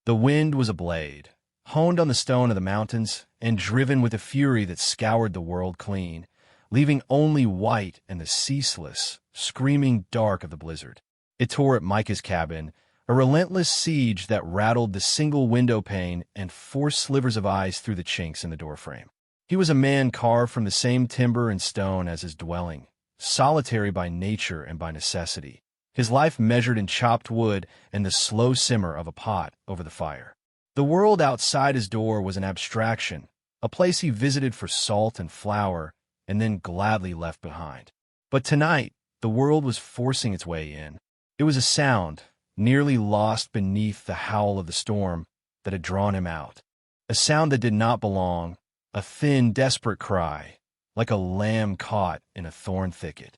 The wind was a blade, honed on the stone of the mountains and driven with a fury that scoured the world clean, leaving only white and the ceaseless, screaming dark of the blizzard. It tore at Micah's cabin, a relentless siege that rattled the single window pane and forced slivers of ice through the chinks in the doorframe. He was a man carved from the same timber and stone as his dwelling, solitary by nature and by necessity, his life measured in chopped wood and the slow simmer of a pot over the fire. The world outside his door was an abstraction, a place he visited for salt and flour and then gladly left behind. But tonight, the world was forcing its way in. It was a sound, nearly lost beneath the howl of the storm, that had drawn him out. A sound that did not belong, a thin, desperate cry, like a lamb caught in a thorn thicket.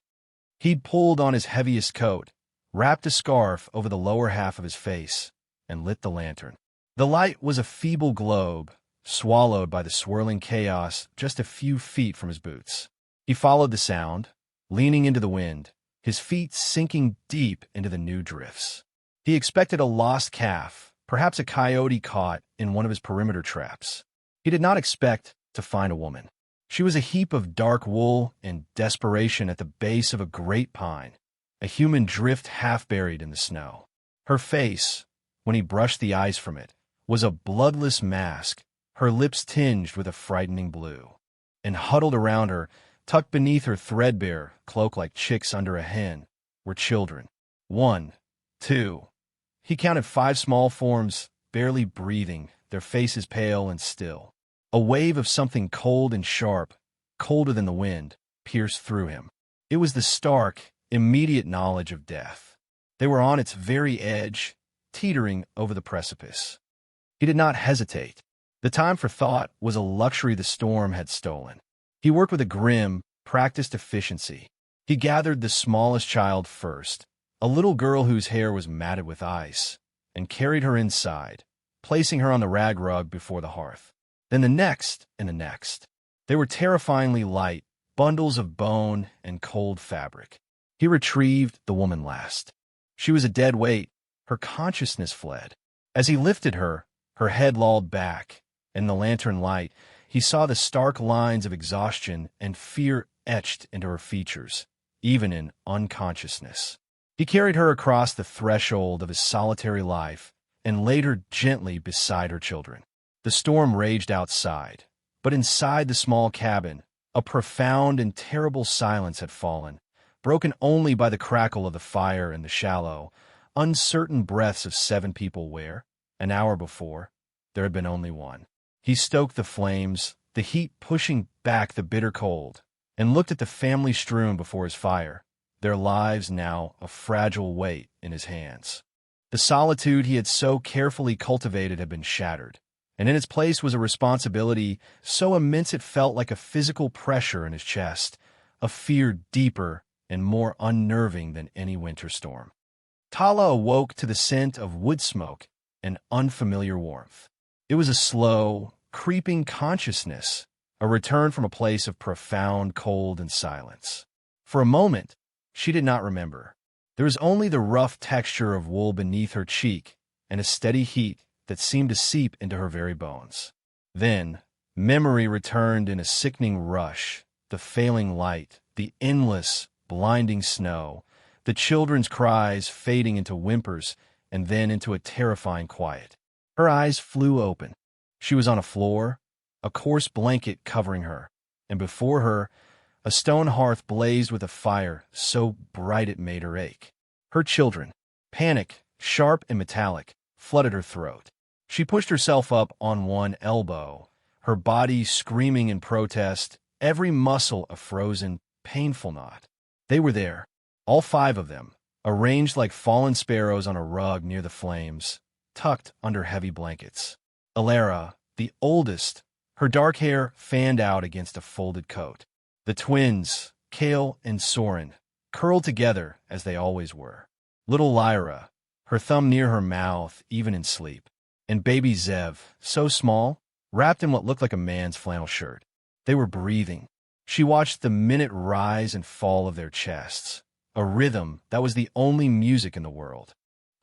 He'd pulled on his heaviest coat, wrapped a scarf over the lower half of his face, and lit the lantern. The light was a feeble globe, swallowed by the swirling chaos just a few feet from his boots. He followed the sound, leaning into the wind, his feet sinking deep into the new drifts. He expected a lost calf, perhaps a coyote caught in one of his perimeter traps. He did not expect to find a woman. She was a heap of dark wool and desperation at the base of a great pine, a human drift half buried in the snow. Her face, when he brushed the ice from it, was a bloodless mask, her lips tinged with a frightening blue. And huddled around her, tucked beneath her threadbare cloak like chicks under a hen, were children. 1, 2. He counted 5 small forms, barely breathing, their faces pale and still. A wave of something cold and sharp, colder than the wind, pierced through him. It was the stark, immediate knowledge of death. They were on its very edge, teetering over the precipice. He did not hesitate. The time for thought was a luxury the storm had stolen. He worked with a grim, practiced efficiency. He gathered the smallest child first, a little girl whose hair was matted with ice, and carried her inside, placing her on the rag rug before the hearth. Then the next and the next. They were terrifyingly light, bundles of bone and cold fabric. He retrieved the woman last. She was a dead weight. Her consciousness fled. As he lifted her, her head lolled back. In the lantern light, he saw the stark lines of exhaustion and fear etched into her features, even in unconsciousness. He carried her across the threshold of his solitary life and laid her gently beside her children. The storm raged outside, but inside the small cabin, a profound and terrible silence had fallen, broken only by the crackle of the fire and the shallow, uncertain breaths of 7 people where, an hour before, there had been only one. He stoked the flames, the heat pushing back the bitter cold, and looked at the family strewn before his fire, their lives now a fragile weight in his hands. The solitude he had so carefully cultivated had been shattered, and in its place was a responsibility so immense it felt like a physical pressure in his chest, a fear deeper and more unnerving than any winter storm. Tala awoke to the scent of wood smoke and unfamiliar warmth. It was a slow, creeping consciousness, a return from a place of profound cold and silence. For a moment, she did not remember. There was only the rough texture of wool beneath her cheek and a steady heat that seemed to seep into her very bones. Then, memory returned in a sickening rush, the failing light, the endless, blinding snow, the children's cries fading into whimpers and then into a terrifying quiet. Her eyes flew open. She was on a floor, a coarse blanket covering her, and before her, a stone hearth blazed with a fire so bright it made her ache. Her children, panic, sharp and metallic, flooded her throat. She pushed herself up on one elbow, her body screaming in protest, every muscle a frozen, painful knot. They were there, all 5 of them, arranged like fallen sparrows on a rug near the flames, tucked under heavy blankets. Alara, the oldest, her dark hair fanned out against a folded coat. The twins, Kale and Soren, curled together as they always were. Little Lyra, her thumb near her mouth even in sleep. And baby Zev, so small, wrapped in what looked like a man's flannel shirt. They were breathing. She watched the minute rise and fall of their chests, a rhythm that was the only music in the world.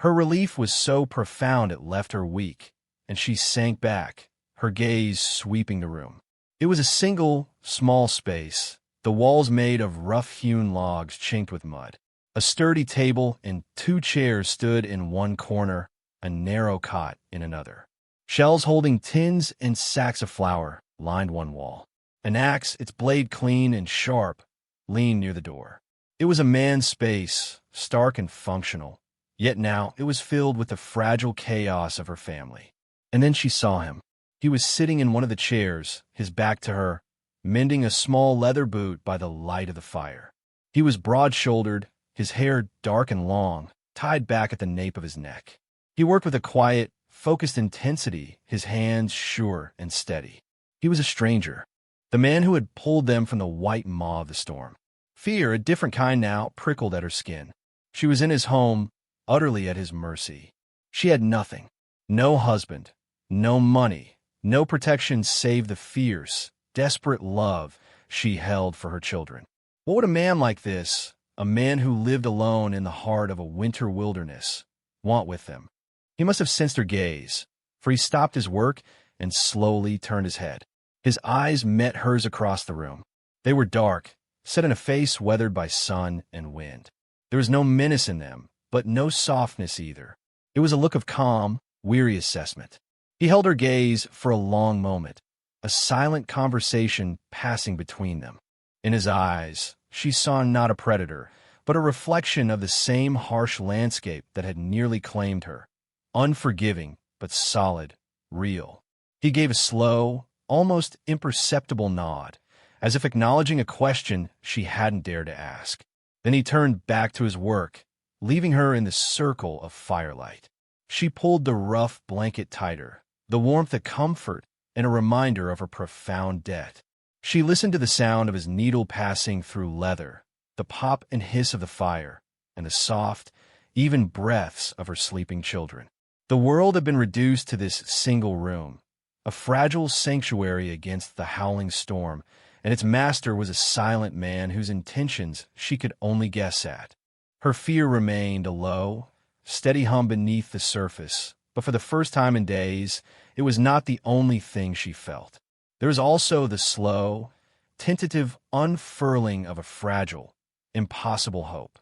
Her relief was so profound it left her weak, and she sank back, her gaze sweeping the room. It was a single, small space, the walls made of rough-hewn logs chinked with mud. A sturdy table and 2 chairs stood in one corner, a narrow cot in another. Shelves holding tins and sacks of flour lined one wall. An axe, its blade clean and sharp, leaned near the door. It was a man's space, stark and functional, yet now it was filled with the fragile chaos of her family. And then she saw him. He was sitting in one of the chairs, his back to her, mending a small leather boot by the light of the fire. He was broad-shouldered, his hair dark and long, tied back at the nape of his neck. He worked with a quiet, focused intensity, his hands sure and steady. He was a stranger, the man who had pulled them from the white maw of the storm. Fear, a different kind now, prickled at her skin. She was in his home, utterly at his mercy. She had nothing. No husband, no money, no protection save the fierce, desperate love she held for her children. What would a man like this, a man who lived alone in the heart of a winter wilderness, want with them? He must have sensed her gaze, for he stopped his work and slowly turned his head. His eyes met hers across the room. They were dark, set in a face weathered by sun and wind. There was no menace in them, but no softness either. It was a look of calm, weary assessment. He held her gaze for a long moment, a silent conversation passing between them. In his eyes, she saw not a predator, but a reflection of the same harsh landscape that had nearly claimed her, unforgiving but solid, real. He gave a slow, almost imperceptible nod, as if acknowledging a question she hadn't dared to ask. Then he turned back to his work, leaving her in the circle of firelight. She pulled the rough blanket tighter, the warmth a comfort and a reminder of her profound debt. She listened to the sound of his needle passing through leather, the pop and hiss of the fire, and the soft, even breaths of her sleeping children. The world had been reduced to this single room, a fragile sanctuary against the howling storm, and its master was a silent man whose intentions she could only guess at. Her fear remained a low, steady hum beneath the surface, but for the first time in days, it was not the only thing she felt. There was also the slow, tentative unfurling of a fragile, impossible hope.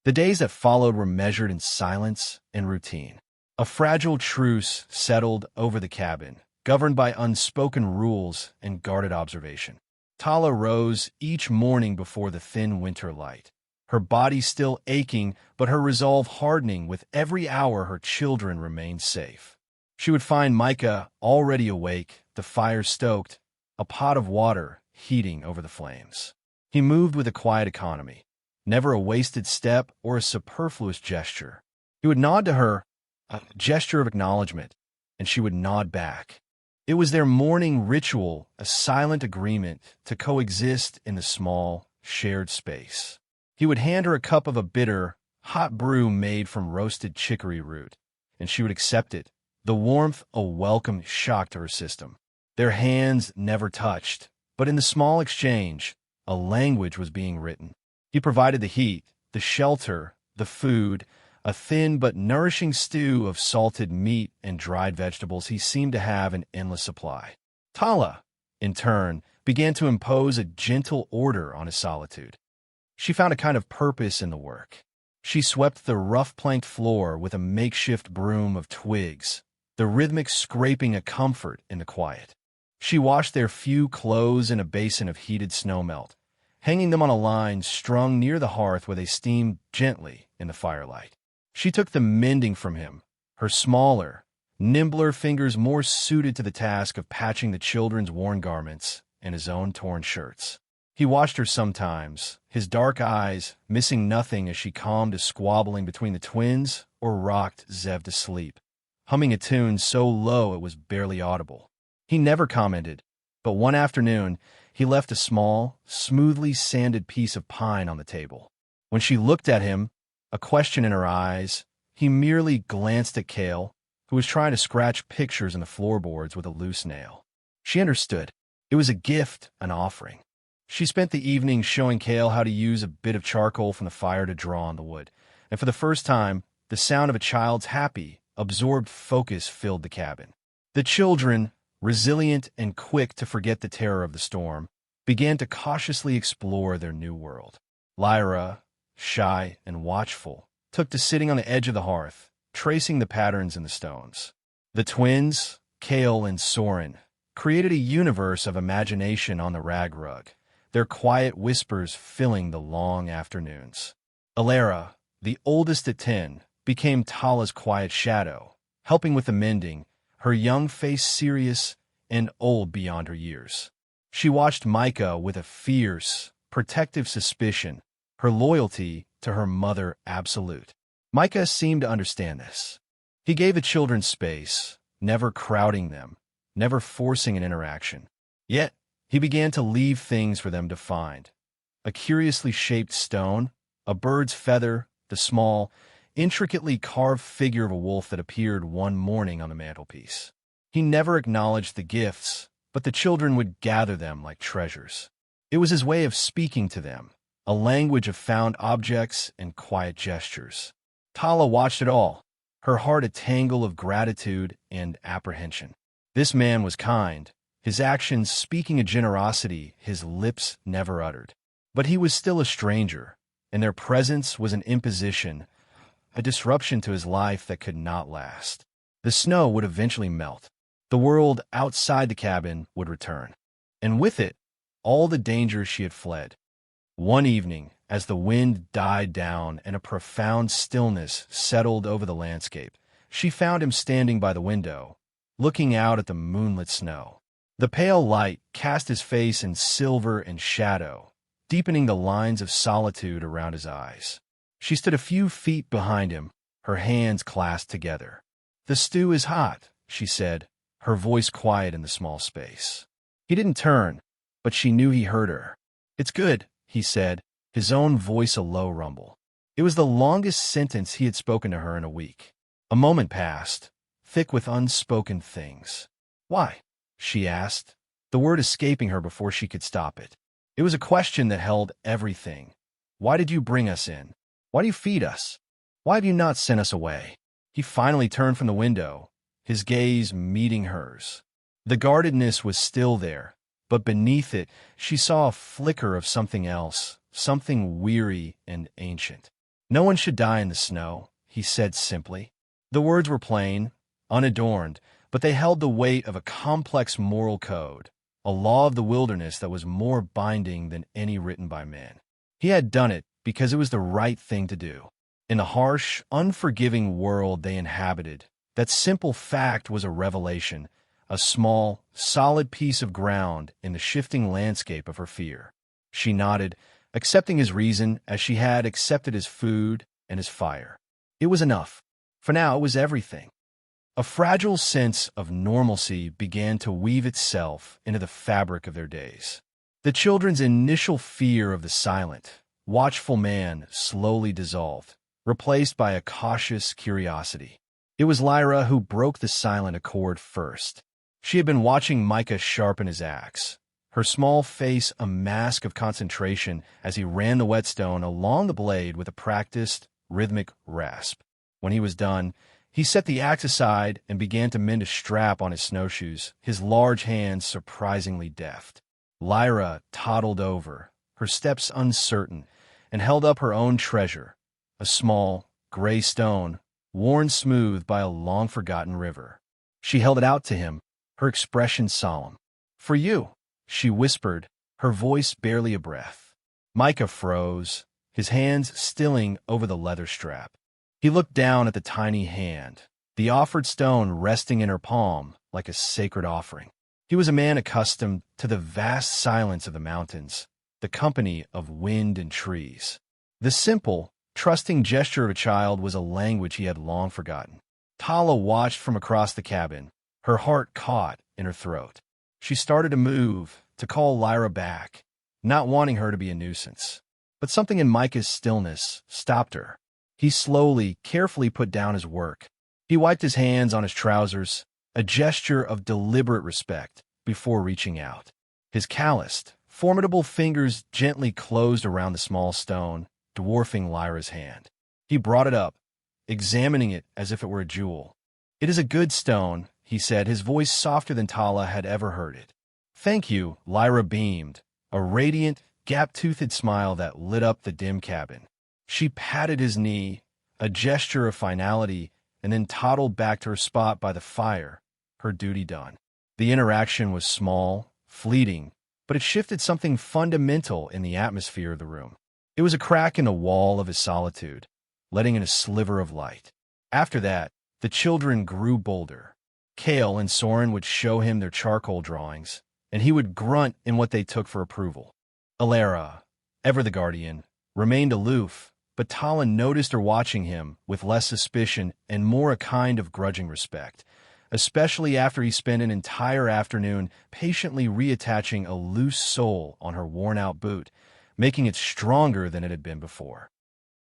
The days that followed were measured in silence and routine. A fragile truce settled over the cabin, governed by unspoken rules and guarded observation. Tala rose each morning before the thin winter light, her body still aching but her resolve hardening with every hour her children remained safe. She would find Micah already awake, the fire stoked, a pot of water heating over the flames. He moved with a quiet economy, never a wasted step or a superfluous gesture. He would nod to her, a gesture of acknowledgement, and she would nod back. It was their morning ritual, a silent agreement to coexist in the small, shared space. He would hand her a cup of a bitter, hot brew made from roasted chicory root, and she would accept it, the warmth a welcome shock to her system. Their hands never touched, but in the small exchange, a language was being written. He provided the heat, the shelter, the food, a thin but nourishing stew of salted meat and dried vegetables he seemed to have an endless supply. Tala, in turn, began to impose a gentle order on his solitude. She found a kind of purpose in the work. She swept the rough-planked floor with a makeshift broom of twigs, the rhythmic scraping a comfort in the quiet. She washed their few clothes in a basin of heated snowmelt, hanging them on a line strung near the hearth where they steamed gently in the firelight. She took the mending from him, her smaller, nimbler fingers more suited to the task of patching the children's worn garments and his own torn shirts. He watched her sometimes, his dark eyes missing nothing as she calmed a squabbling between the twins or rocked Zev to sleep, humming a tune so low it was barely audible. He never commented, but one afternoon he left a small, smoothly sanded piece of pine on the table. When she looked at him, a question in her eyes, he merely glanced at Cale, who was trying to scratch pictures in the floorboards with a loose nail. She understood. It was a gift, an offering. She spent the evening showing Cale how to use a bit of charcoal from the fire to draw on the wood, and for the first time, the sound of a child's happy, absorbed focus filled the cabin. The children, resilient and quick to forget the terror of the storm, began to cautiously explore their new world. Lyra, shy and watchful, took to sitting on the edge of the hearth, tracing the patterns in the stones. The twins, Kale and Soren, created a universe of imagination on the rag rug, their quiet whispers filling the long afternoons. Alara, the oldest at 10, became Tala's quiet shadow, helping with the mending, her young face serious and old beyond her years. She watched Micah with a fierce, protective suspicion, her loyalty to her mother absolute. Micah seemed to understand this. He gave the children space, never crowding them, never forcing an interaction. Yet, he began to leave things for them to find. A curiously shaped stone, a bird's feather, the small, intricately carved figure of a wolf that appeared one morning on the mantelpiece. He never acknowledged the gifts, but the children would gather them like treasures. It was his way of speaking to them, a language of found objects and quiet gestures. Tala watched it all, her heart a tangle of gratitude and apprehension. This man was kind, his actions speaking a generosity his lips never uttered. But he was still a stranger, and their presence was an imposition, a disruption to his life that could not last. The snow would eventually melt. The world outside the cabin would return, and with it, all the dangers she had fled. One evening, as the wind died down and a profound stillness settled over the landscape, she found him standing by the window, looking out at the moonlit snow. The pale light cast his face in silver and shadow, deepening the lines of solitude around his eyes. She stood a few feet behind him, her hands clasped together. "The stew is hot," she said, her voice quiet in the small space. He didn't turn, but she knew he heard her. "It's good," he said, his own voice a low rumble. It was the longest sentence he had spoken to her in a week. A moment passed, thick with unspoken things. "Why?" she asked, the word escaping her before she could stop it. It was a question that held everything. "Why did you bring us in? Why do you feed us? Why have you not sent us away?" He finally turned from the window, his gaze meeting hers. The guardedness was still there, but beneath it she saw a flicker of something else, something weary and ancient. "No one should die in the snow," he said simply. The words were plain, unadorned, but they held the weight of a complex moral code, a law of the wilderness that was more binding than any written by man. He had done it because it was the right thing to do. In the harsh, unforgiving world they inhabited, that simple fact was a revelation, a small, solid piece of ground in the shifting landscape of her fear. She nodded, accepting his reason as she had accepted his food and his fire. It was enough. For now, it was everything. A fragile sense of normalcy began to weave itself into the fabric of their days. The children's initial fear of the silent, watchful man slowly dissolved, replaced by a cautious curiosity. It was Lyra who broke the silent accord first. She had been watching Micah sharpen his axe, her small face a mask of concentration as he ran the whetstone along the blade with a practiced, rhythmic rasp. When he was done, he set the axe aside and began to mend a strap on his snowshoes, his large hands surprisingly deft. Lyra toddled over, her steps uncertain, and held up her own treasure, a small, gray stone, worn smooth by a long-forgotten river. She held it out to him, her expression solemn. "For you," she whispered, her voice barely a breath. Micah froze, his hands stilling over the leather strap. He looked down at the tiny hand, the offered stone resting in her palm like a sacred offering. He was a man accustomed to the vast silence of the mountains, the company of wind and trees. The simple, trusting gesture of a child was a language he had long forgotten. Tala watched from across the cabin, her heart caught in her throat. She started to move, to call Lyra back, not wanting her to be a nuisance. But something in Micah's stillness stopped her. He slowly, carefully put down his work. He wiped his hands on his trousers, a gesture of deliberate respect, before reaching out. His calloused, formidable fingers gently closed around the small stone, dwarfing Lyra's hand. He brought it up, examining it as if it were a jewel. "It is a good stone," he said, his voice softer than Tala had ever heard it. "Thank you," Lyra beamed, a radiant, gap-toothed smile that lit up the dim cabin. She patted his knee, a gesture of finality, and then toddled back to her spot by the fire, her duty done. The interaction was small, fleeting, but it shifted something fundamental in the atmosphere of the room. It was a crack in the wall of his solitude, letting in a sliver of light. After that, the children grew bolder. Kale and Soren would show him their charcoal drawings, and he would grunt in what they took for approval. Alara, ever the guardian, remained aloof, but Tala noticed her watching him with less suspicion and more a kind of grudging respect, especially after he spent an entire afternoon patiently reattaching a loose sole on her worn-out boot, making it stronger than it had been before.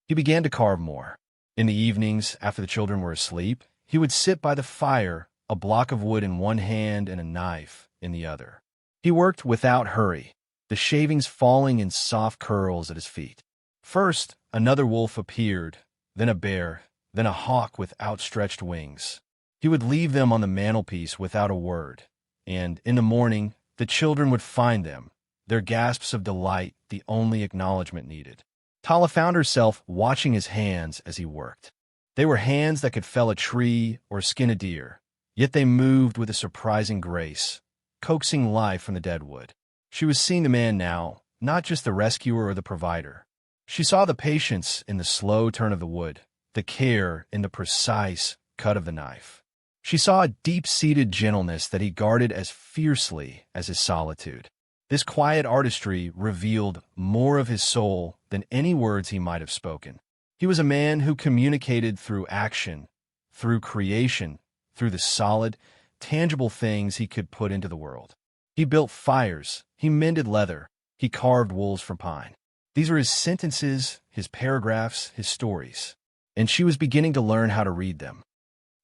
He began to carve more. In the evenings, after the children were asleep, he would sit by the fire, a block of wood in one hand and a knife in the other. He worked without hurry, the shavings falling in soft curls at his feet. First, another wolf appeared, then a bear, then a hawk with outstretched wings. He would leave them on the mantelpiece without a word, and in the morning, the children would find them, their gasps of delight the only acknowledgement needed. Tala found herself watching his hands as he worked. They were hands that could fell a tree or skin a deer, yet they moved with a surprising grace, coaxing life from the dead wood. She was seeing the man now, not just the rescuer or the provider. She saw the patience in the slow turn of the wood, the care in the precise cut of the knife. She saw a deep-seated gentleness that he guarded as fiercely as his solitude. This quiet artistry revealed more of his soul than any words he might have spoken. He was a man who communicated through action, through creation, through the solid, tangible things he could put into the world. He built fires, he mended leather, he carved wools from pine. These were his sentences, his paragraphs, his stories, and she was beginning to learn how to read them.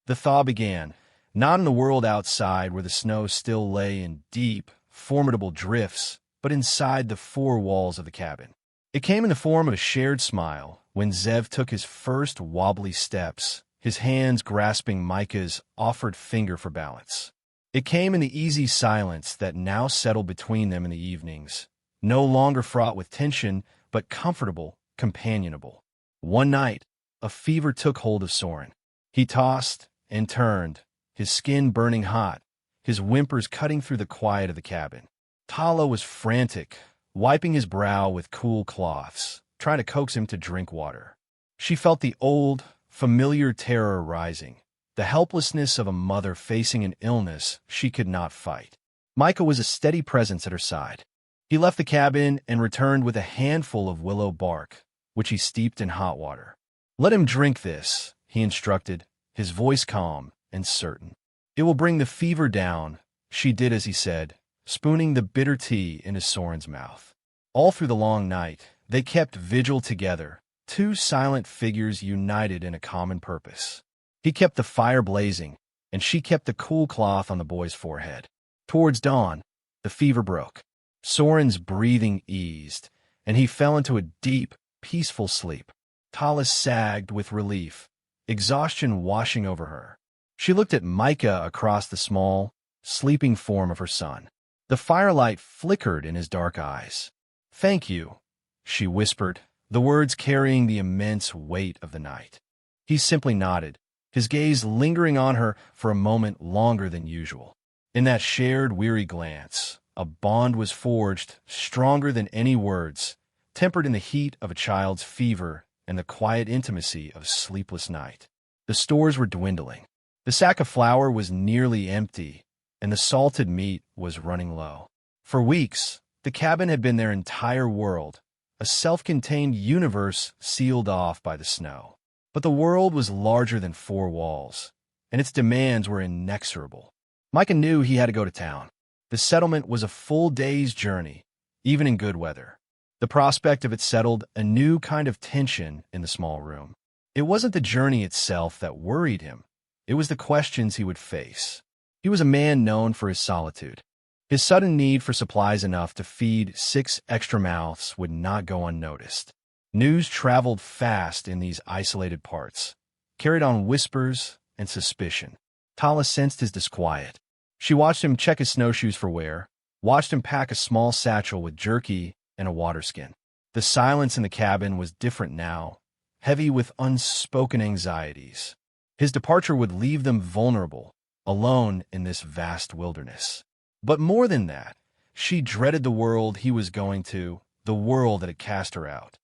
The thaw began, not in the world outside where the snow still lay in deep, formidable drifts, but inside the four walls of the cabin. It came in the form of a shared smile when Zev took his first wobbly steps, his hands grasping Micah's offered finger for balance. It came in the easy silence that now settled between them in the evenings, no longer fraught with tension, but comfortable, companionable. One night, a fever took hold of Soren. He tossed and turned, his skin burning hot, his whimpers cutting through the quiet of the cabin. Tala was frantic, wiping his brow with cool cloths, trying to coax him to drink water. She felt the old, familiar terror rising, the helplessness of a mother facing an illness she could not fight. Micah was a steady presence at her side. He left the cabin and returned with a handful of willow bark, which he steeped in hot water. "Let him drink this," he instructed, his voice calm and certain. "It will bring the fever down." She did as he said, spooning the bitter tea into Soren's mouth. All through the long night, they kept vigil together, two silent figures united in a common purpose. He kept the fire blazing, and she kept the cool cloth on the boy's forehead. Towards dawn, the fever broke. Soren's breathing eased, and he fell into a deep, peaceful sleep. Tala sagged with relief, exhaustion washing over her. She looked at Micah across the small, sleeping form of her son. The firelight flickered in his dark eyes. "Thank you," she whispered, the words carrying the immense weight of the night. He simply nodded, his gaze lingering on her for a moment longer than usual. In that shared, weary glance, a bond was forged, stronger than any words, tempered in the heat of a child's fever and the quiet intimacy of a sleepless night. The stores were dwindling. The sack of flour was nearly empty, and the salted meat was running low. For weeks, the cabin had been their entire world, a self-contained universe sealed off by the snow. But the world was larger than four walls, and its demands were inexorable. Micah knew he had to go to town. The settlement was a full day's journey, even in good weather. The prospect of it settled a new kind of tension in the small room. It wasn't the journey itself that worried him. It was the questions he would face. He was a man known for his solitude. His sudden need for supplies enough to feed 6 extra mouths would not go unnoticed. News traveled fast in these isolated parts. carried on whispers and suspicion. Tala sensed his disquiet. She watched him check his snowshoes for wear, watched him pack a small satchel with jerky and a waterskin. The silence in the cabin was different now, heavy with unspoken anxieties. His departure would leave them vulnerable, alone in this vast wilderness. But more than that, she dreaded the world he was going to, the world that had cast her out.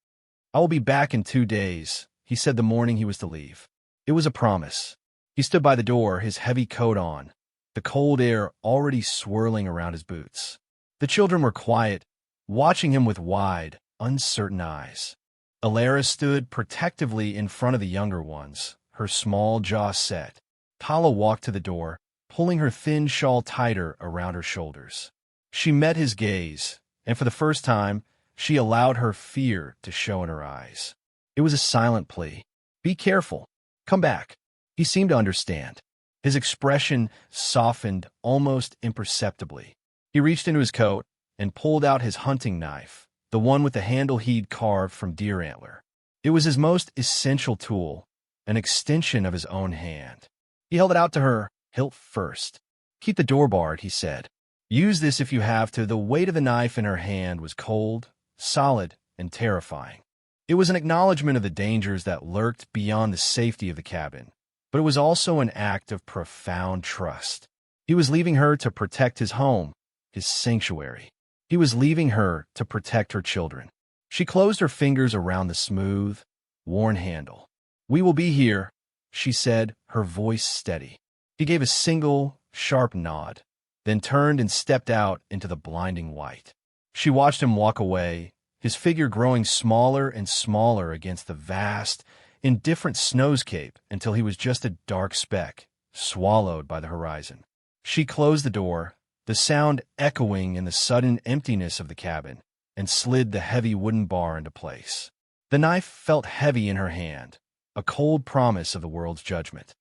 "I will be back in 2 days," he said the morning he was to leave. It was a promise. He stood by the door, his heavy coat on, the cold air already swirling around his boots. The children were quiet, watching him with wide, uncertain eyes. Alara stood protectively in front of the younger ones, her small jaw set. Tala walked to the door, pulling her thin shawl tighter around her shoulders. She met his gaze, and for the first time, she allowed her fear to show in her eyes. It was a silent plea. "Be careful. Come back." He seemed to understand. His expression softened almost imperceptibly. He reached into his coat and pulled out his hunting knife, the one with the handle he'd carved from deer antler. It was his most essential tool, an extension of his own hand. He held it out to her, hilt first. "Keep the door barred," he said. "Use this if you have to." The weight of the knife in her hand was cold, solid, and terrifying. It was an acknowledgment of the dangers that lurked beyond the safety of the cabin, but it was also an act of profound trust. He was leaving her to protect his home, his sanctuary. He was leaving her to protect her children. She closed her fingers around the smooth, worn handle. "We will be here," she said, her voice steady. He gave a single, sharp nod, then turned and stepped out into the blinding white. She watched him walk away, his figure growing smaller and smaller against the vast, indifferent snowscape until he was just a dark speck, swallowed by the horizon. She closed the door, the sound echoing in the sudden emptiness of the cabin, and slid the heavy wooden bar into place. The knife felt heavy in her hand, a cold promise of the world's judgment.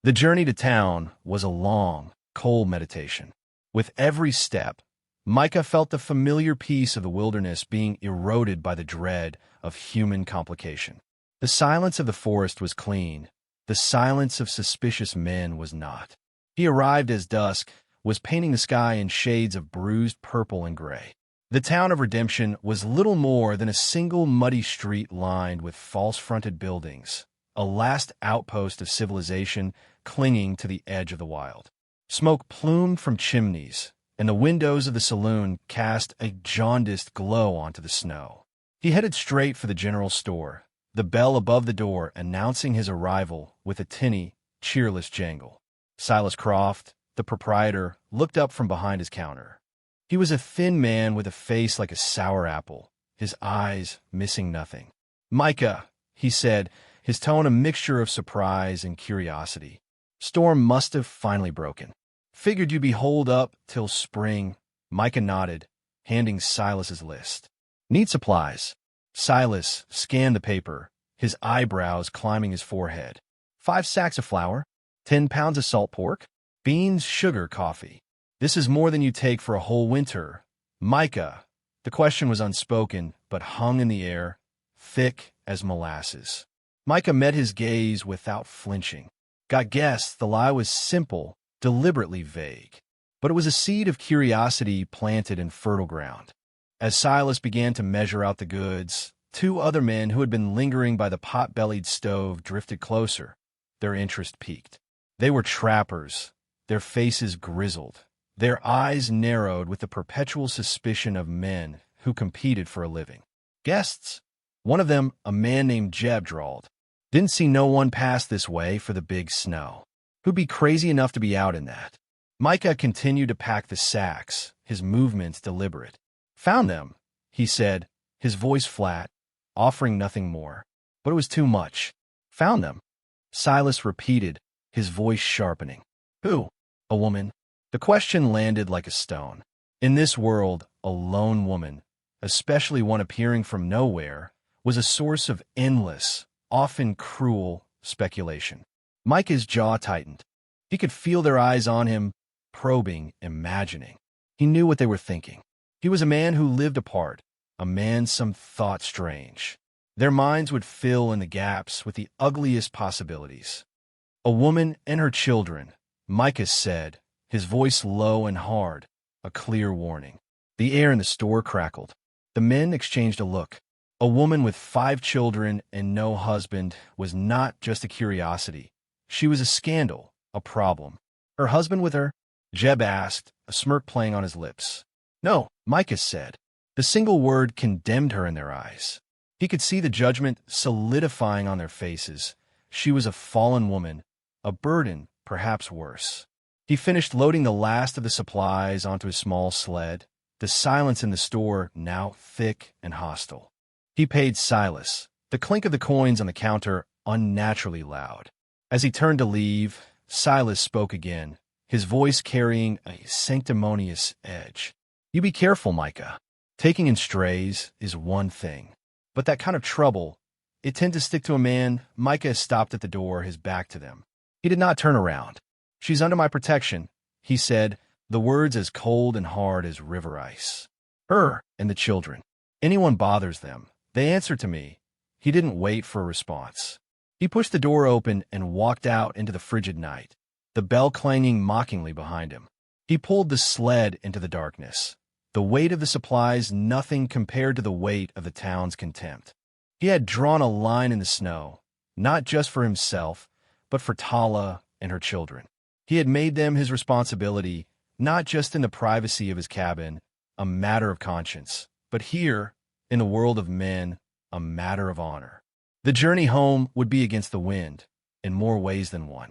The journey to town was a long, cold meditation. With every step, Micah felt the familiar peace of the wilderness being eroded by the dread of human complication. The silence of the forest was clean. The silence of suspicious men was not. He arrived as dusk was painting the sky in shades of bruised purple and gray. The town of Redemption was little more than a single muddy street lined with false-fronted buildings, a last outpost of civilization clinging to the edge of the wild. Smoke plumed from chimneys, and the windows of the saloon cast a jaundiced glow onto the snow. He headed straight for the general store, the bell above the door announcing his arrival with a tinny, cheerless jangle. Silas Croft, the proprietor, looked up from behind his counter. He was a thin man with a face like a sour apple, his eyes missing nothing. "Micah," he said, his tone a mixture of surprise and curiosity. "Storm must have finally broken. Figured you'd be holed up till spring." Micah nodded, handing Silas's list. "Need supplies." Silas scanned the paper, his eyebrows climbing his forehead. 5 sacks of flour, 10 pounds of salt pork, beans, sugar, coffee. "This is more than you take for a whole winter." "Micah." The question was unspoken, but hung in the air, thick as molasses. Micah met his gaze without flinching. Got guessed the lie was simple, deliberately vague. But it was a seed of curiosity planted in fertile ground. As Silas began to measure out the goods, 2 other men who had been lingering by the pot-bellied stove drifted closer. Their interest piqued. They were trappers, their faces grizzled, their eyes narrowed with the perpetual suspicion of men who competed for a living. "Guests?" One of them, a man named Jeb, drawled. "Didn't see no one pass this way for the big snow. Who'd be crazy enough to be out in that?" Micah continued to pack the sacks, his movements deliberate. "Found them," he said, his voice flat, offering nothing more. But it was too much. "Found them," Silas repeated, his voice sharpening. "Who?" "A woman." The question landed like a stone. In this world, a lone woman, especially one appearing from nowhere, was a source of endless, often cruel, speculation. Micah's jaw tightened. He could feel their eyes on him, probing, imagining. He knew what they were thinking. He was a man who lived apart, a man some thought strange. Their minds would fill in the gaps with the ugliest possibilities. A woman and her children, Micah said, his voice low and hard, a clear warning. The air in the store crackled. The men exchanged a look. A woman with 5 children and no husband was not just a curiosity. She was a scandal, a problem. Her husband with her? Jeb asked, a smirk playing on his lips. No, Micah said. The single word condemned her in their eyes. He could see the judgment solidifying on their faces. She was a fallen woman, a burden, perhaps worse. He finished loading the last of the supplies onto his small sled, the silence in the store now thick and hostile. He paid Silas, the clink of the coins on the counter unnaturally loud. As he turned to leave, Silas spoke again, his voice carrying a sanctimonious edge. You be careful, Micah. Taking in strays is one thing, but that kind of trouble, it tend to stick to a man. Micah stopped at the door, his back to them. He did not turn around. She's under my protection, he said, the words as cold and hard as river ice. Her and the children. Anyone bothers them, they answer to me. He didn't wait for a response. He pushed the door open and walked out into the frigid night, the bell clanging mockingly behind him. He pulled the sled into the darkness. The weight of the supplies nothing compared to the weight of the town's contempt. He had drawn a line in the snow, not just for himself, but for Tala and her children. He had made them his responsibility, not just in the privacy of his cabin, a matter of conscience, but here, in the world of men, a matter of honor. The journey home would be against the wind, in more ways than one.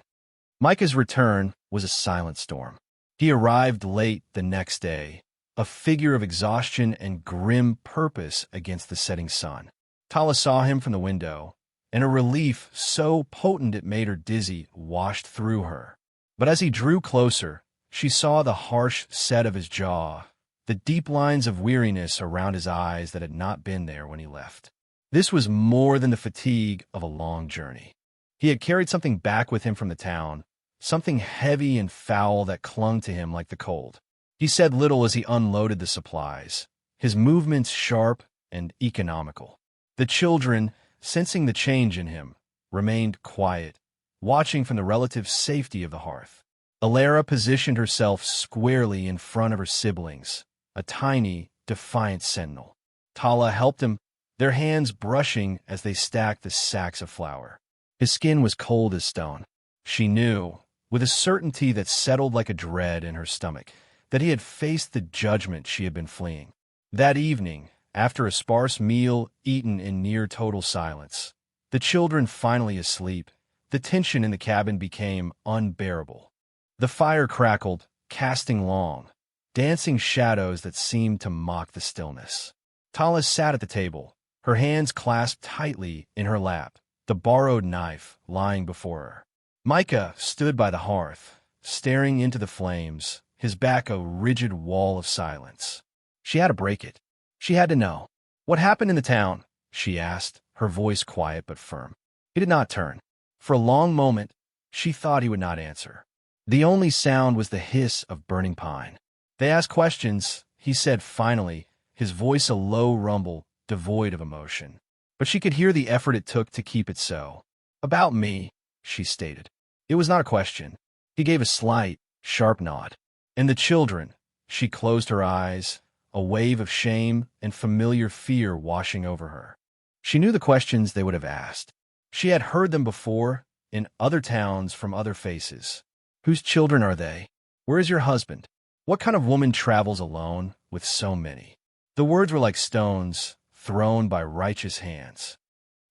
Micah's return was a silent storm. He arrived late the next day, a figure of exhaustion and grim purpose against the setting sun. Tala saw him from the window, and a relief so potent it made her dizzy washed through her. But as he drew closer, she saw the harsh set of his jaw, the deep lines of weariness around his eyes that had not been there when he left. This was more than the fatigue of a long journey. He had carried something back with him from the town, something heavy and foul that clung to him like the cold. He said little as he unloaded the supplies, his movements sharp and economical. The children, sensing the change in him, remained quiet, watching from the relative safety of the hearth. Alara positioned herself squarely in front of her siblings, a tiny, defiant sentinel. Tala helped him, their hands brushing as they stacked the sacks of flour. His skin was cold as stone. She knew, with a certainty that settled like a dread in her stomach, that he had faced the judgment she had been fleeing. That evening, after a sparse meal eaten in near total silence, the children finally asleep, the tension in the cabin became unbearable. The fire crackled, casting long, dancing shadows that seemed to mock the stillness. Tala sat at the table, her hands clasped tightly in her lap, the borrowed knife lying before her. Micah stood by the hearth, staring into the flames, his back a rigid wall of silence. She had to break it. She had to know. What happened in the town? She asked, her voice quiet but firm. He did not turn. For a long moment, she thought he would not answer. The only sound was the hiss of burning pine. They asked questions, he said finally, his voice a low rumble, devoid of emotion. But she could hear the effort it took to keep it so. About me, she stated. It was not a question. He gave a slight, sharp nod. And the children, she closed her eyes, a wave of shame and familiar fear washing over her. She knew the questions they would have asked. She had heard them before, in other towns from other faces. Whose children are they? Where is your husband? What kind of woman travels alone with so many? The words were like stones, thrown by righteous hands.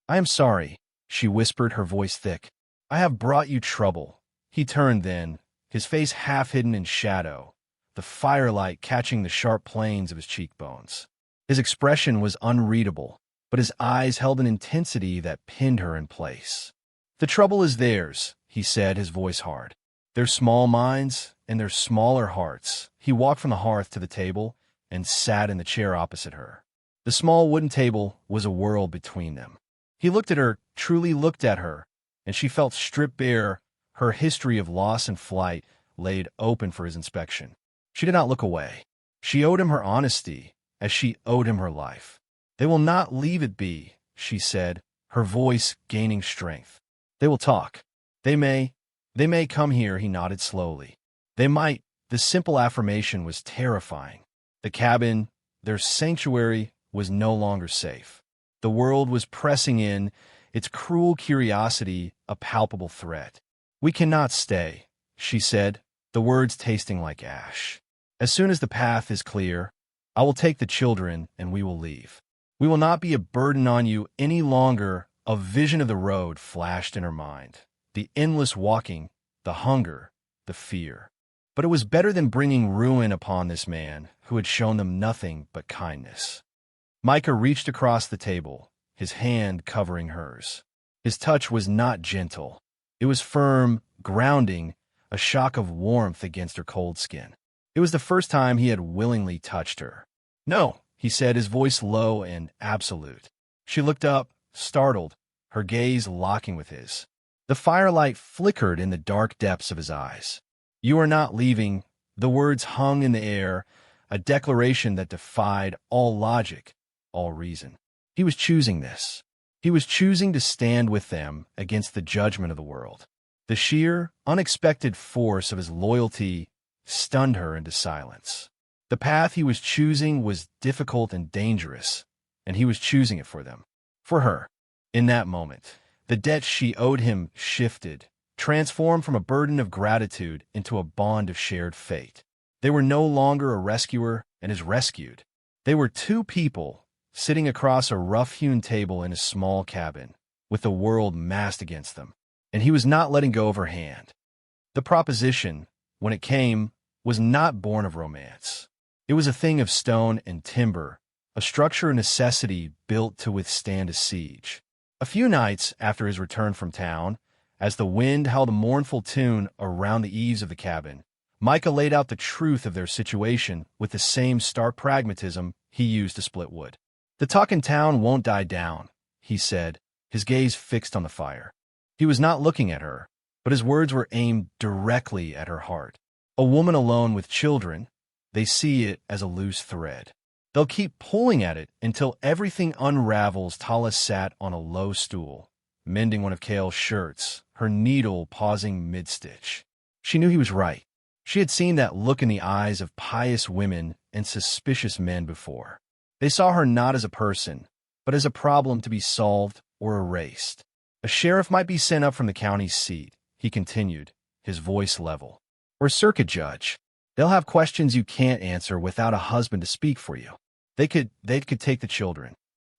I am sorry, she whispered, her voice thick. I have brought you trouble. He turned then, his face half hidden in shadow, the firelight catching the sharp planes of his cheekbones. His expression was unreadable, but his eyes held an intensity that pinned her in place. The trouble is theirs, he said, his voice hard. Their small minds and their smaller hearts. He walked from the hearth to the table and sat in the chair opposite her. The small wooden table was a world between them. He looked at her, truly looked at her, and she felt stripped bare, her history of loss and flight laid open for his inspection. She did not look away. She owed him her honesty, as she owed him her life. They will not leave it be, she said, her voice gaining strength. They will talk. They may come here, he nodded slowly. They might. The simple affirmation was terrifying. The cabin, their sanctuary, was no longer safe. The world was pressing in, its cruel curiosity a palpable threat. We cannot stay, she said, the words tasting like ash. As soon as the path is clear, I will take the children and we will leave. We will not be a burden on you any longer. A vision of the road flashed in her mind. The endless walking, the hunger, the fear. But it was better than bringing ruin upon this man who had shown them nothing but kindness. Micah reached across the table, his hand covering hers. His touch was not gentle. It was firm, grounding, a shock of warmth against her cold skin. It was the first time he had willingly touched her. No, he said, his voice low and absolute. She looked up, startled, her gaze locking with his. The firelight flickered in the dark depths of his eyes. You are not leaving. The words hung in the air, a declaration that defied all logic, all reason. He was choosing this. He was choosing to stand with them against the judgment of the world. The sheer, unexpected force of his loyalty stunned her into silence. The path he was choosing was difficult and dangerous, and he was choosing it for them. For her. In that moment, the debt she owed him shifted, transformed from a burden of gratitude into a bond of shared fate. They were no longer a rescuer and his rescued. They were two people sitting across a rough-hewn table in a small cabin, with the world massed against them, and he was not letting go of her hand. The proposition, when it came, was not born of romance. It was a thing of stone and timber, a structure of necessity built to withstand a siege. A few nights after his return from town, as the wind howled a mournful tune around the eaves of the cabin, Micah laid out the truth of their situation with the same stark pragmatism he used to split wood. The talk in town won't die down, he said, his gaze fixed on the fire. He was not looking at her, but his words were aimed directly at her heart. A woman alone with children, they see it as a loose thread. They'll keep pulling at it until everything unravels. Tala sat on a low stool, mending one of Kale's shirts, her needle pausing mid-stitch. She knew he was right. She had seen that look in the eyes of pious women and suspicious men before. They saw her not as a person, but as a problem to be solved or erased. A sheriff might be sent up from the county seat, he continued, his voice level. Or a circuit judge. They'll have questions you can't answer without a husband to speak for you. They could take the children.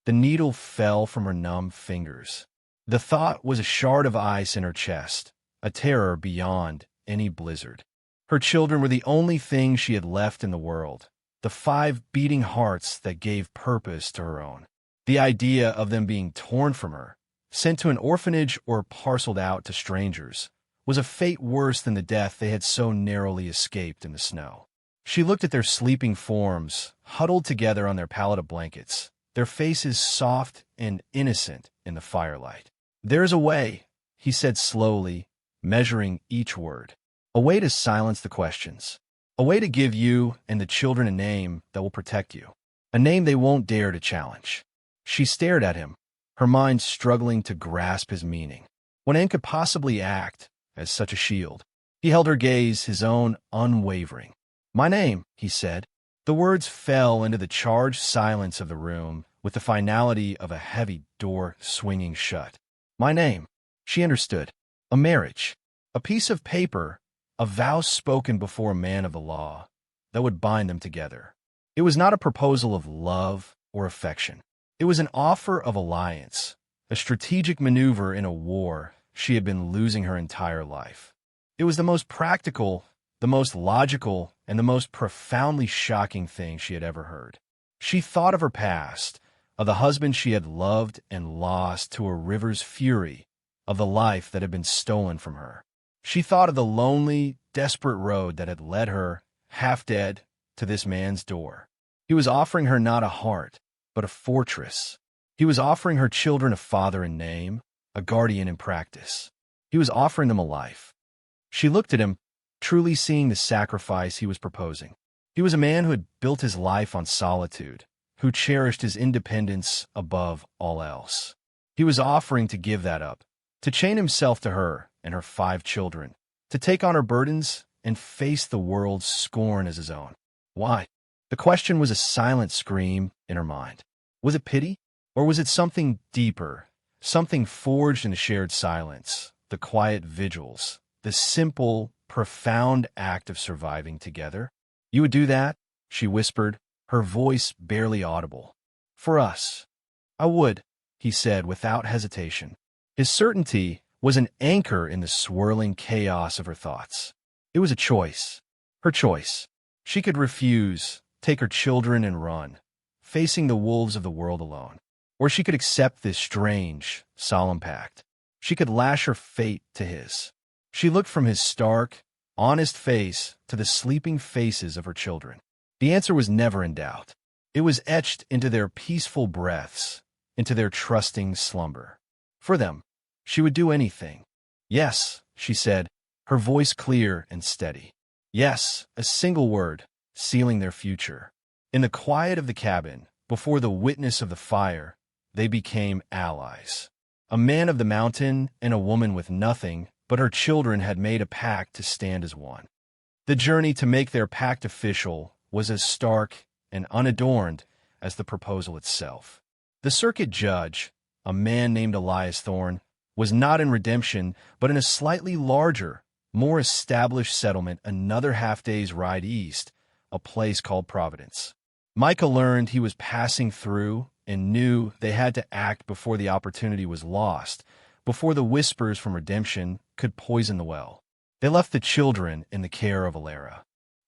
The needle fell from her numb fingers. The thought was a shard of ice in her chest, a terror beyond any blizzard. Her children were the only thing she had left in the world, the 5 beating hearts that gave purpose to her own. The idea of them being torn from her, sent to an orphanage or parceled out to strangers, was a fate worse than the death they had so narrowly escaped in the snow. She looked at their sleeping forms, huddled together on their pallet of blankets, their faces soft and innocent in the firelight. There's a way, he said slowly, measuring each word. A way to silence the questions. A way to give you and the children a name that will protect you. A name they won't dare to challenge. She stared at him, her mind struggling to grasp his meaning. What end could possibly act as such a shield? He held her gaze, his own unwavering. My name, he said. The words fell into the charged silence of the room with the finality of a heavy door swinging shut. My name. She understood. A marriage. A piece of paper. A vow spoken before a man of the law that would bind them together. It was not a proposal of love or affection. It was an offer of alliance, a strategic maneuver in a war she had been losing her entire life. It was the most practical, the most logical, and the most profoundly shocking thing she had ever heard. She thought of her past, of the husband she had loved and lost to a river's fury, of the life that had been stolen from her. She thought of the lonely, desperate road that had led her, half dead, to this man's door. He was offering her not a heart, but a fortress. He was offering her children a father in name, a guardian in practice. He was offering them a life. She looked at him, truly seeing the sacrifice he was proposing. He was a man who had built his life on solitude, who cherished his independence above all else. He was offering to give that up, to chain himself to her and her 5 children, to take on her burdens and face the world's scorn as his own. Why? The question was a silent scream in her mind. Was it pity? Or was it something deeper, something forged in the shared silence, the quiet vigils, the simple, profound act of surviving together? You would do that? She whispered, her voice barely audible. For us. I would, he said without hesitation. His certainty was an anchor in the swirling chaos of her thoughts. It was a choice. Her choice. She could refuse, take her children and run, facing the wolves of the world alone. Or she could accept this strange, solemn pact. She could lash her fate to his. She looked from his stark, honest face to the sleeping faces of her children. The answer was never in doubt. It was etched into their peaceful breaths, into their trusting slumber. For them, she would do anything. Yes, she said, her voice clear and steady. Yes, a single word, sealing their future. In the quiet of the cabin, before the witness of the fire, they became allies. A man of the mountain and a woman with nothing, but her children had made a pact to stand as one. The journey to make their pact official was as stark and unadorned as the proposal itself. The circuit judge, a man named Elias Thorne, was not in Redemption, but in a slightly larger, more established settlement another half-day's ride east, a place called Providence. Micah learned he was passing through and knew they had to act before the opportunity was lost, before the whispers from Redemption could poison the well. They left the children in the care of Alara.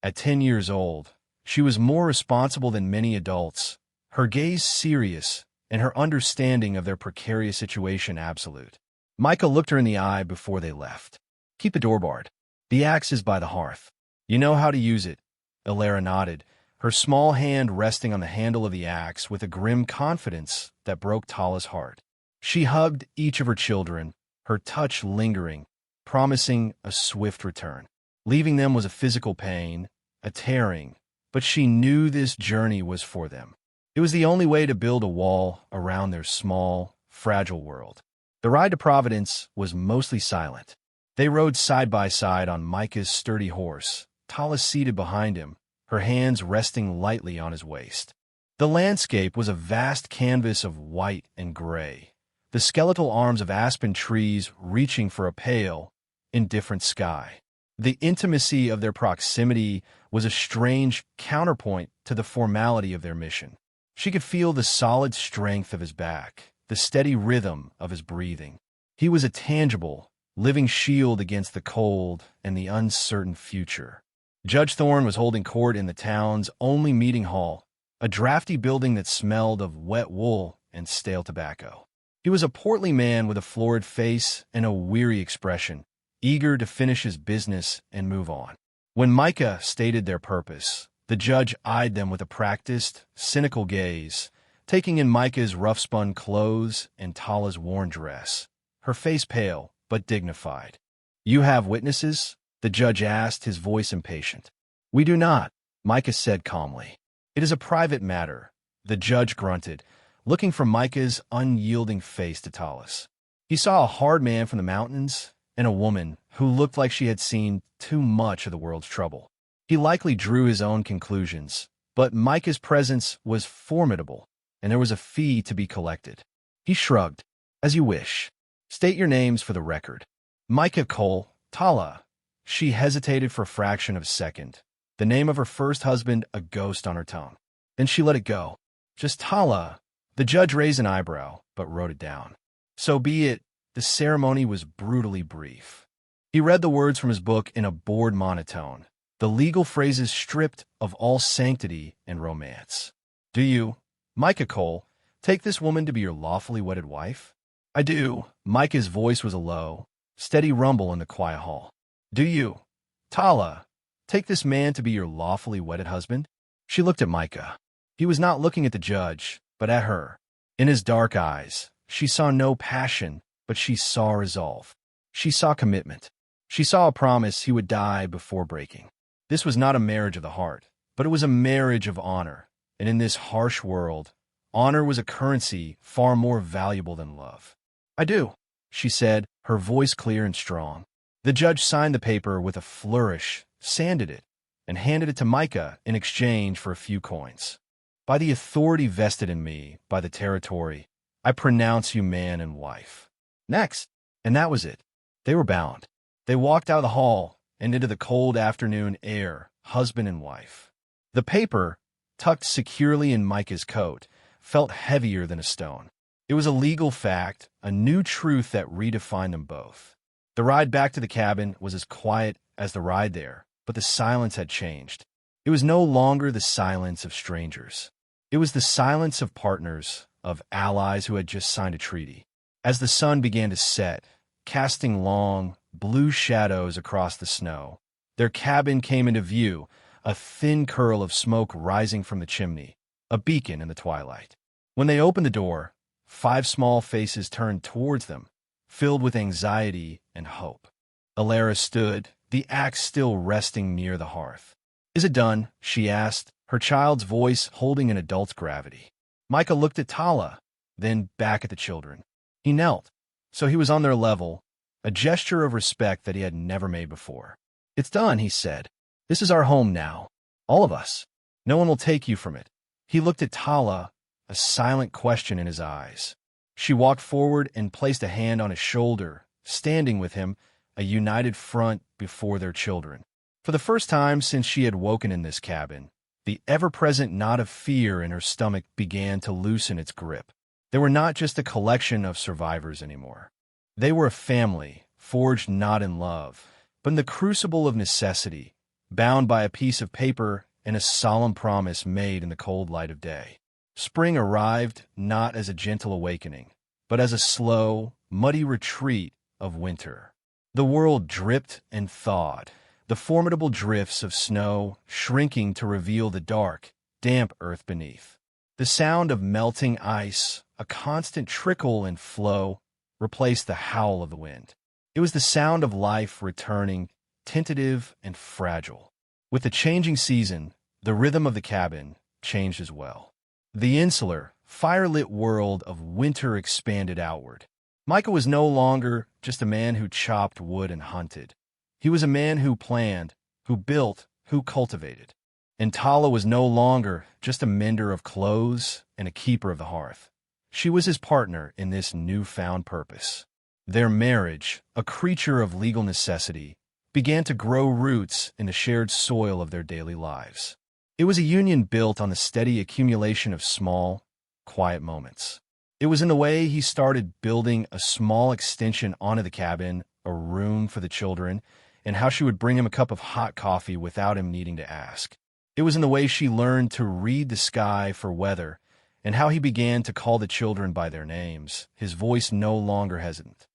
At 10 years old, she was more responsible than many adults, her gaze serious and her understanding of their precarious situation absolute. Micah looked her in the eye before they left. Keep the door barred. The axe is by the hearth. You know how to use it. Alara nodded, her small hand resting on the handle of the axe with a grim confidence that broke Tala's heart. She hugged each of her children, her touch lingering, promising a swift return. Leaving them was a physical pain, a tearing, but she knew this journey was for them. It was the only way to build a wall around their small, fragile world. The ride to Providence was mostly silent. They rode side by side on Micah's sturdy horse, Tala seated behind him, her hands resting lightly on his waist. The landscape was a vast canvas of white and gray, the skeletal arms of aspen trees reaching for a pale, indifferent sky. The intimacy of their proximity was a strange counterpoint to the formality of their mission. She could feel the solid strength of his back, the steady rhythm of his breathing. He was a tangible, living shield against the cold and the uncertain future. Judge Thorne was holding court in the town's only meeting hall, a drafty building that smelled of wet wool and stale tobacco. He was a portly man with a florid face and a weary expression, eager to finish his business and move on. When Micah stated their purpose, the judge eyed them with a practiced, cynical gaze, taking in Micah's rough-spun clothes and Tala's worn dress, her face pale but dignified. "You have witnesses?" the judge asked, his voice impatient. "We do not," Micah said calmly. "It is a private matter," the judge grunted, looking from Micah's unyielding face to Tala's. He saw a hard man from the mountains and a woman who looked like she had seen too much of the world's trouble. He likely drew his own conclusions, but Micah's presence was formidable, and there was a fee to be collected. He shrugged. "As you wish. State your names for the record." "Micah Cole, Tala." She hesitated for a fraction of a second, the name of her first husband a ghost on her tongue. Then she let it go. "Just Tala." The judge raised an eyebrow, but wrote it down. "So be it." The ceremony was brutally brief. He read the words from his book in a bored monotone, the legal phrases stripped of all sanctity and romance. "Do you, Micah Cole, take this woman to be your lawfully wedded wife?" "I do." Micah's voice was a low, steady rumble in the quiet hall. "Do you, Tala, take this man to be your lawfully wedded husband?" She looked at Micah. He was not looking at the judge, but at her. In his dark eyes, she saw no passion, but she saw resolve. She saw commitment. She saw a promise he would die before breaking. This was not a marriage of the heart, but it was a marriage of honor, and in this harsh world, honor was a currency far more valuable than love. "I do," she said, her voice clear and strong. The judge signed the paper with a flourish, sanded it, and handed it to Micah in exchange for a few coins. "By the authority vested in me by the territory, I pronounce you man and wife." Next. And that was it. They were bound. They walked out of the hall and into the cold afternoon air, husband and wife. The paper, tucked securely in Micah's coat, felt heavier than a stone. It was a legal fact, a new truth that redefined them both. The ride back to the cabin was as quiet as the ride there, but the silence had changed. It was no longer the silence of strangers. It was the silence of partners, of allies who had just signed a treaty. As the sun began to set, casting long, blue shadows across the snow, their cabin came into view, a thin curl of smoke rising from the chimney, a beacon in the twilight. When they opened the door, 5 small faces turned towards them, filled with anxiety and hope. Alara stood, the axe still resting near the hearth. "Is it done?" she asked, her child's voice holding an adult's gravity. Micah looked at Tala, then back at the children. He knelt, so he was on their level, a gesture of respect that he had never made before. "It's done," he said. "This is our home now. All of us. No one will take you from it." He looked at Tala, a silent question in his eyes. She walked forward and placed a hand on his shoulder, standing with him, a united front before their children. For the first time since she had woken in this cabin, the ever-present knot of fear in her stomach began to loosen its grip. They were not just a collection of survivors anymore. They were a family, forged not in love, but in the crucible of necessity, bound by a piece of paper and a solemn promise made in the cold light of day. Spring arrived not as a gentle awakening, but as a slow, muddy retreat of winter. The world dripped and thawed, the formidable drifts of snow shrinking to reveal the dark, damp earth beneath. The sound of melting ice, a constant trickle and flow, replaced the howl of the wind. It was the sound of life returning, tentative and fragile. With the changing season, the rhythm of the cabin changed as well. The insular, fire-lit world of winter expanded outward. Micah was no longer just a man who chopped wood and hunted. He was a man who planned, who built, who cultivated. And Tala was no longer just a mender of clothes and a keeper of the hearth. She was his partner in this newfound purpose. Their marriage, a creature of legal necessity, began to grow roots in the shared soil of their daily lives. It was a union built on the steady accumulation of small, quiet moments. It was in the way he started building a small extension onto the cabin, a room for the children, and how she would bring him a cup of hot coffee without him needing to ask. It was in the way she learned to read the sky for weather, and how he began to call the children by their names, his voice no longer hesitant.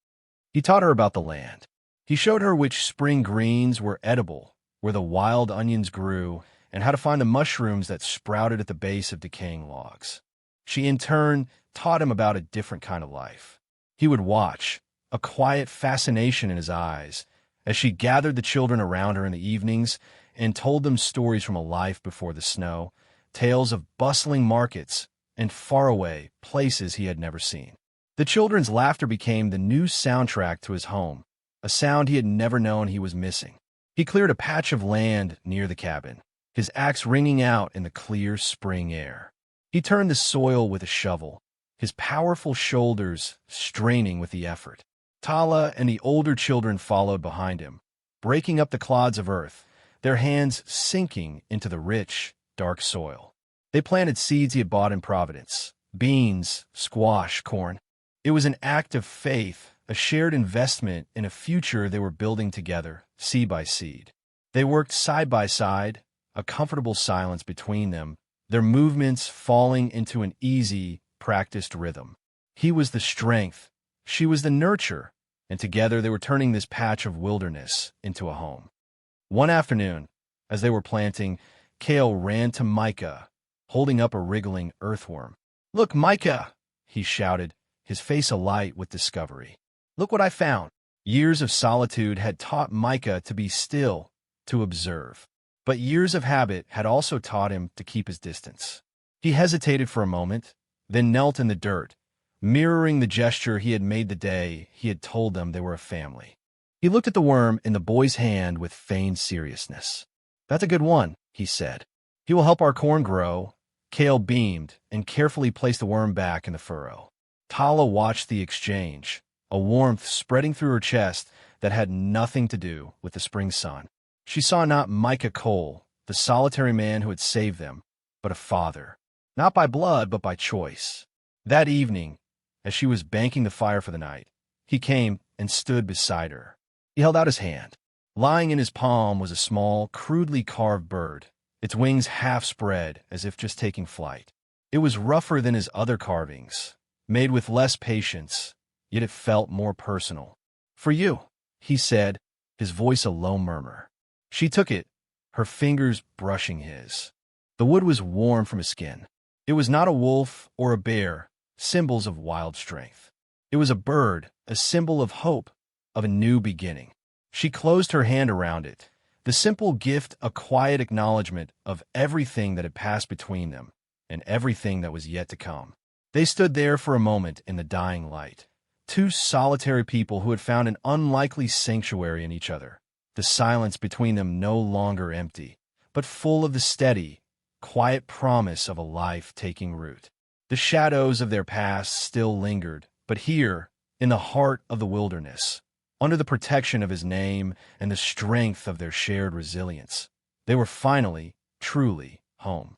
He taught her about the land. He showed her which spring greens were edible, where the wild onions grew, and how to find the mushrooms that sprouted at the base of decaying logs. She, in turn, taught him about a different kind of life. He would watch, a quiet fascination in his eyes, as she gathered the children around her in the evenings and told them stories from a life before the snow, tales of bustling markets and faraway places he had never seen. The children's laughter became the new soundtrack to his home, a sound he had never known he was missing. He cleared a patch of land near the cabin, his axe ringing out in the clear spring air. He turned the soil with a shovel, his powerful shoulders straining with the effort. Tala and the older children followed behind him, breaking up the clods of earth, their hands sinking into the rich, dark soil. They planted seeds he had bought in Providence, beans, squash, corn. It was an act of faith, a shared investment in a future they were building together, seed by seed. They worked side by side, a comfortable silence between them, their movements falling into an easy, practiced rhythm. He was the strength, she was the nurture, and together they were turning this patch of wilderness into a home. One afternoon, as they were planting, Cale ran to Micah, holding up a wriggling earthworm. "Look, Micah!" he shouted, his face alight with discovery. "Look what I found." Years of solitude had taught Micah to be still, to observe. But years of habit had also taught him to keep his distance. He hesitated for a moment, then knelt in the dirt, mirroring the gesture he had made the day he had told them they were a family. He looked at the worm in the boy's hand with feigned seriousness. "That's a good one," he said. "He will help our corn grow." Kale beamed and carefully placed the worm back in the furrow. Tala watched the exchange, a warmth spreading through her chest that had nothing to do with the spring sun. She saw not Micah Cole, the solitary man who had saved them, but a father, not by blood but by choice. That evening, as she was banking the fire for the night, he came and stood beside her. He held out his hand. Lying in his palm was a small, crudely carved bird, its wings half spread as if just taking flight. It was rougher than his other carvings, made with less patience, yet it felt more personal. "For you," he said, his voice a low murmur. She took it, her fingers brushing his. The wood was warm from his skin. It was not a wolf or a bear, symbols of wild strength. It was a bird, a symbol of hope, of a new beginning. She closed her hand around it, the simple gift a quiet acknowledgement of everything that had passed between them and everything that was yet to come. They stood there for a moment in the dying light, two solitary people who had found an unlikely sanctuary in each other, the silence between them no longer empty, but full of the steady, quiet promise of a life taking root. The shadows of their past still lingered, but here, in the heart of the wilderness, under the protection of his name and the strength of their shared resilience, they were finally, truly home.